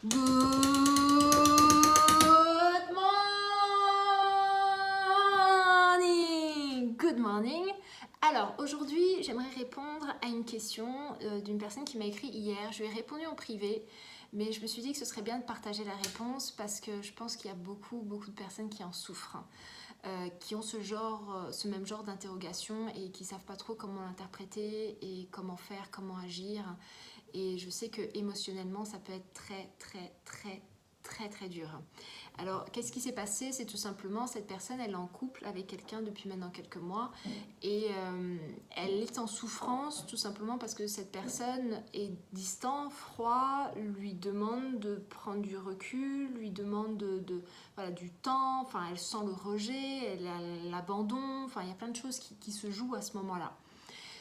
Good morning! Good morning! Alors aujourd'hui j'aimerais répondre à une question d'une personne qui m'a écrit hier. Je lui ai répondu en privé, mais je me suis dit que ce serait bien de partager la réponse parce que je pense qu'il y a beaucoup de personnes qui en souffrent, qui ont ce même genre d'interrogation et qui ne savent pas trop comment l'interpréter et comment faire, comment agir. Et je sais que émotionnellement ça peut être très dur. Alors qu'est-ce qui s'est passé? C'est tout simplement cette personne, elle est en couple avec quelqu'un depuis maintenant quelques mois et elle est en souffrance tout simplement parce que cette personne est distant, froid, lui demande de prendre du recul, lui demande voilà, du temps, enfin elle sent le rejet, elle a l'abandon, enfin il y a plein de choses qui se jouent à ce moment-là.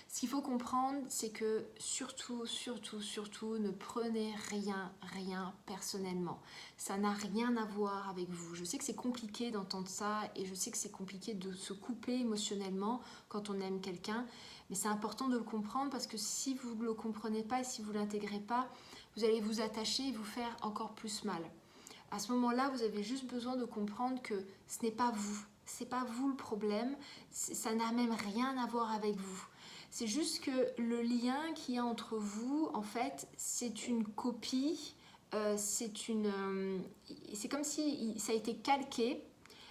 Ce qu'il faut comprendre, c'est que surtout, ne prenez rien personnellement. Ça n'a rien à voir avec vous. Je sais que c'est compliqué d'entendre ça et je sais que c'est compliqué de se couper émotionnellement quand on aime quelqu'un, mais c'est important de le comprendre parce que si vous ne le comprenez pas et si vous ne l'intégrez pas, vous allez vous attacher et vous faire encore plus mal. À ce moment-là, vous avez juste besoin de comprendre que ce n'est pas vous. C'est pas vous le problème, ça n'a même rien à voir avec vous. C'est juste que le lien qu'il y a entre vous, en fait, c'est une copie, c'est comme si ça a été calqué,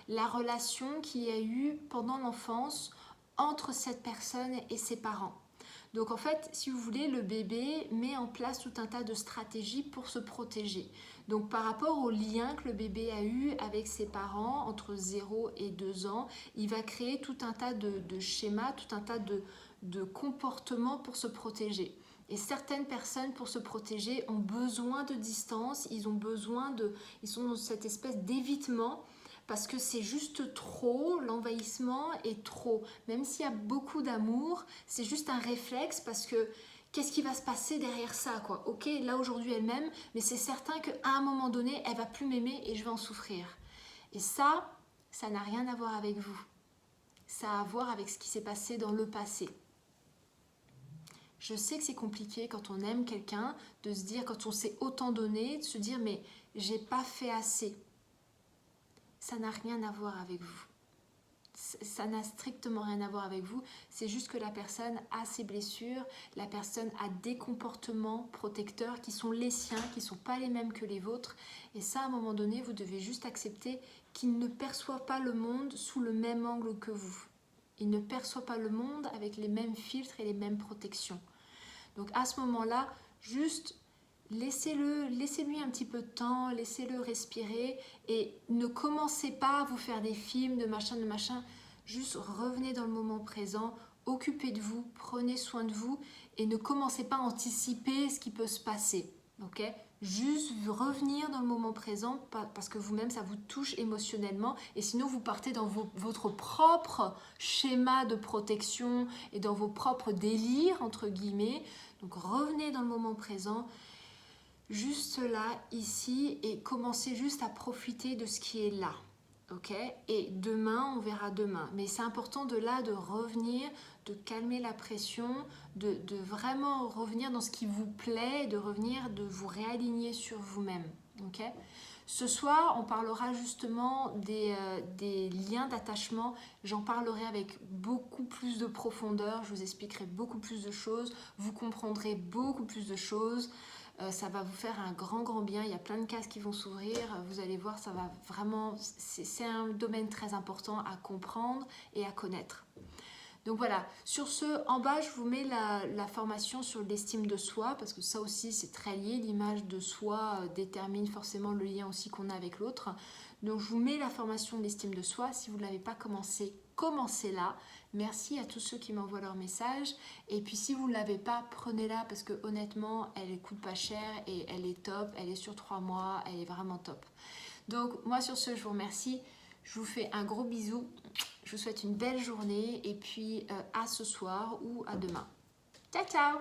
la relation qu'il y a eu pendant l'enfance entre cette personne et ses parents. Donc en fait, si vous voulez, le bébé met en place tout un tas de stratégies pour se protéger. Donc par rapport au lien que le bébé a eu avec ses parents entre 0 et 2 ans, il va créer tout un tas de schémas, tout un tas de comportements pour se protéger. Et certaines personnes, pour se protéger, ont besoin de distance, ils sont dans cette espèce d'évitement parce que c'est juste trop, l'envahissement est trop. Même s'il y a beaucoup d'amour, c'est juste un réflexe parce que qu'est-ce qui va se passer derrière ça, quoi? Ok, là aujourd'hui elle m'aime, mais c'est certain qu'à un moment donné, elle va plus m'aimer et je vais en souffrir. Et ça n'a rien à voir avec vous. Ça a à voir avec ce qui s'est passé dans le passé. Je sais que c'est compliqué quand on aime quelqu'un de se dire, quand on s'est autant donné, de se dire mais j'ai pas fait assez. Ça n'a rien à voir avec vous. Ça n'a strictement rien à voir avec vous, c'est juste que la personne a ses blessures, la personne a des comportements protecteurs qui sont les siens, qui ne sont pas les mêmes que les vôtres, et ça à un moment donné vous devez juste accepter qu'il ne perçoit pas le monde sous le même angle que vous. Il ne perçoit pas le monde avec les mêmes filtres et les mêmes protections. Donc à ce moment-là, juste laissez-lui un petit peu de temps, laissez-le respirer et ne commencez pas à vous faire des films de machin. Juste revenez dans le moment présent, occupez de vous, prenez soin de vous et ne commencez pas à anticiper ce qui peut se passer. Ok? Juste revenir dans le moment présent parce que vous-même ça vous touche émotionnellement et sinon vous partez dans votre propre schéma de protection et dans vos propres délires entre guillemets. Donc revenez dans le moment présent, juste là, ici, et commencez juste à profiter de ce qui est là. Ok? Et demain, on verra demain. Mais c'est important de revenir, de calmer la pression, de vraiment revenir dans ce qui vous plaît, de vous réaligner sur vous-même. Ok? Ce soir, on parlera justement des liens d'attachement. J'en parlerai avec beaucoup plus de profondeur. Je vous expliquerai beaucoup plus de choses. Vous comprendrez beaucoup plus de choses. Ça va vous faire un grand bien. Il y a plein de cases qui vont s'ouvrir. Vous allez voir, ça va vraiment... C'est un domaine très important à comprendre et à connaître. Donc voilà, sur ce, en bas, je vous mets la formation sur l'estime de soi, parce que ça aussi, c'est très lié. L'image de soi détermine forcément le lien aussi qu'on a avec l'autre. Donc je vous mets la formation de l'estime de soi. Si vous ne l'avez pas commencé, commencez-la. Merci à tous ceux qui m'envoient leurs messages. Et puis si vous ne l'avez pas, prenez-la, parce que honnêtement, elle ne coûte pas cher et elle est top. Elle est sur 3 mois, elle est vraiment top. Donc moi sur ce, je vous remercie. Je vous fais un gros bisou. Je vous souhaite une belle journée et puis à ce soir ou à demain. Ciao, ciao!